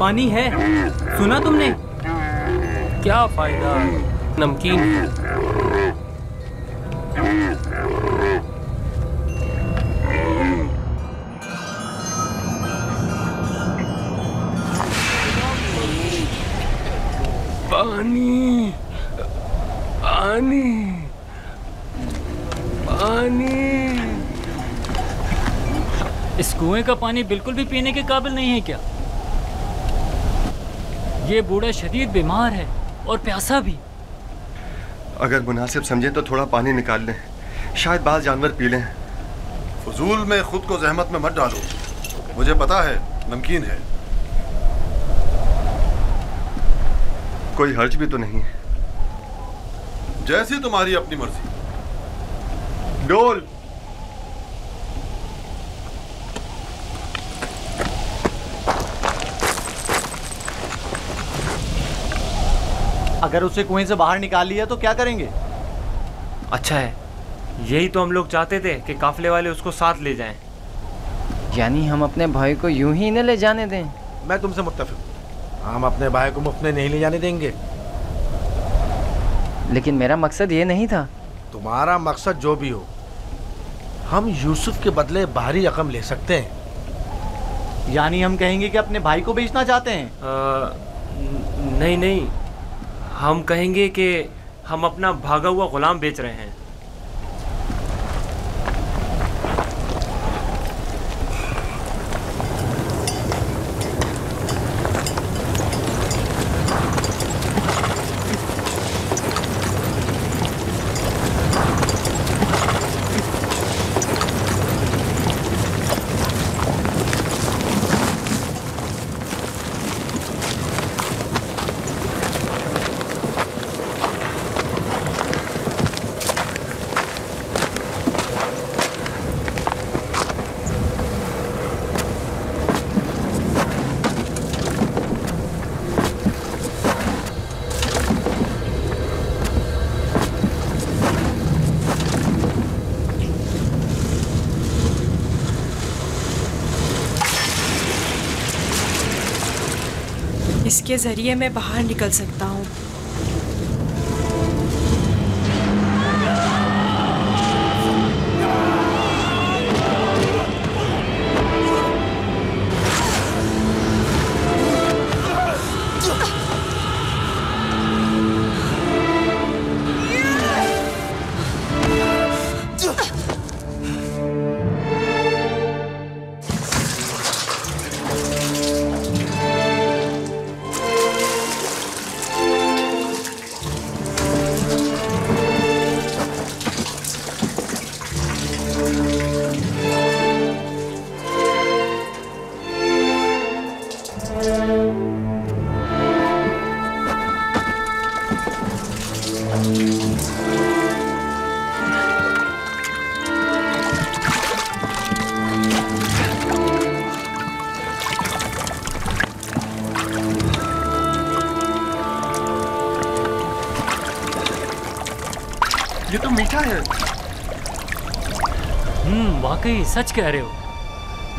पानी है, सुना तुमने? क्या फायदा, नमकीन है। पानी पानी पानी। इस कुएं का पानी बिल्कुल भी पीने के काबिल नहीं है क्या? ये बूढ़ा शदीद बीमार है और प्यासा भी। अगर मुनासिब समझे तो थोड़ा पानी निकाल लें, शायद बाल जानवर पी लें। फजूल में खुद को जहमत में मत डालो, मुझे पता है नमकीन है। कोई हर्ज भी तो नहीं? जैसी तुम्हारी अपनी मर्जी। डोल। अगर उसे कुएं से बाहर निकाल लिया तो क्या करेंगे? अच्छा है, यही तो हम लोग चाहते थे कि काफले वाले उसको साथ ले जाएं। यानी हम अपने भाई को यूं ही न ले जाने दें? मैं तुमसे मुत्तफिक हूं, हम अपने भाई को मुफ्त में नहीं ले जाने देंगे। लेकिन मेरा मकसद ये नहीं था। तुम्हारा मकसद जो भी हो, हम यूसुफ के बदले भारी रकम ले सकते हैं। यानी हम कहेंगे कि अपने भाई को बेचना चाहते हैं? नहीं नहीं, हम कहेंगे कि हम अपना भागा हुआ गुलाम बेच रहे हैं। इसके जरिए मैं बाहर निकल सकता हूँ। ये तो मीठा है। वाकई सच कह रहे हो,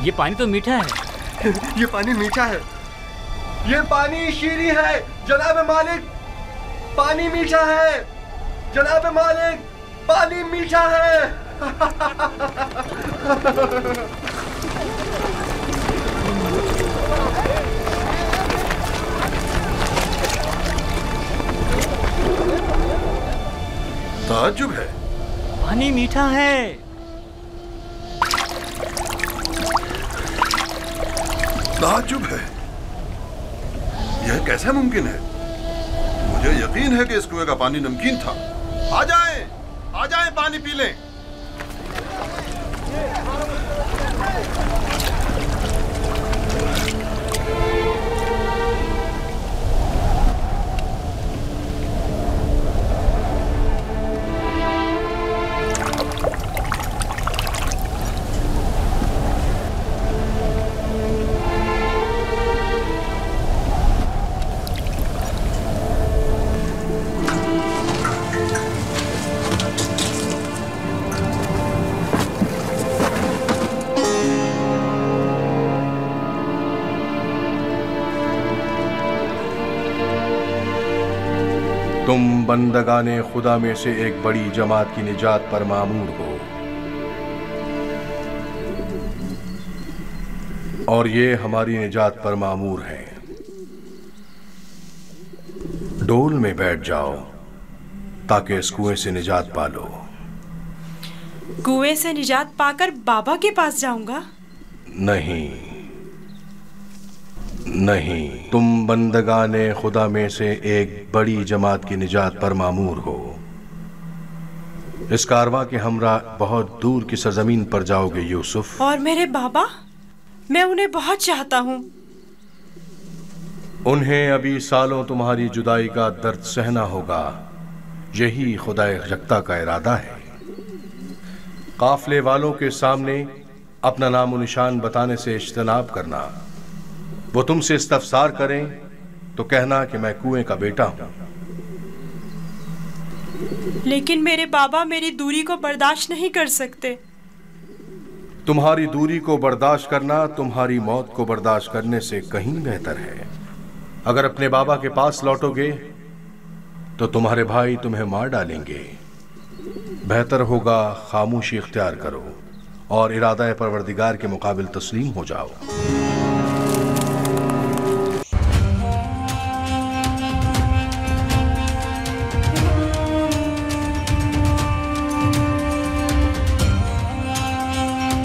ये पानी तो मीठा है। ये पानी मीठा है। ये पानी शीरी है जनाब मालिक, पानी मीठा है जनाब मालिक, पानी मीठा है। ताज्जुब है, पानी मीठा है। ताज्जुब है, यह कैसे मुमकिन है? मुझे यकीन है कि इस कुएं का पानी नमकीन था। आ जाएं पानी पी लें। तुम बंदगाने खुदा में से एक बड़ी जमात की निजात पर मामूर हो, और ये हमारी निजात पर मामूर हैं। डोल में बैठ जाओ ताकि इस कुएं से निजात पालो। कुएं से निजात पाकर बाबा के पास जाऊंगा? नहीं नहीं, तुम बंदगाने खुदा में से एक बड़ी जमात की निजात पर मामूर हो। इस कारवां के हमरा बहुत दूर की सरजमीन पर जाओगे यूसुफ। और मेरे बाबा? मैं उन्हें बहुत चाहता हूँ। उन्हें अभी सालों तुम्हारी जुदाई का दर्द सहना होगा। यही खुदा यकता का इरादा है। काफले वालों के सामने अपना नाम और निशान बताने से इज्तनाब करना। वो तुमसे इस्तफसार करें तो कहना कि मैं कुएं का बेटा हूं। लेकिन मेरे बाबा मेरी दूरी को बर्दाश्त नहीं कर सकते। तुम्हारी दूरी को बर्दाश्त करना तुम्हारी मौत को बर्दाश्त करने से कहीं बेहतर है। अगर अपने बाबा के पास लौटोगे तो तुम्हारे भाई तुम्हें मार डालेंगे। बेहतर होगा खामोशी इख्तियार करो और इरादा परवरदिगार के मुकाबिल तस्लीम हो जाओ।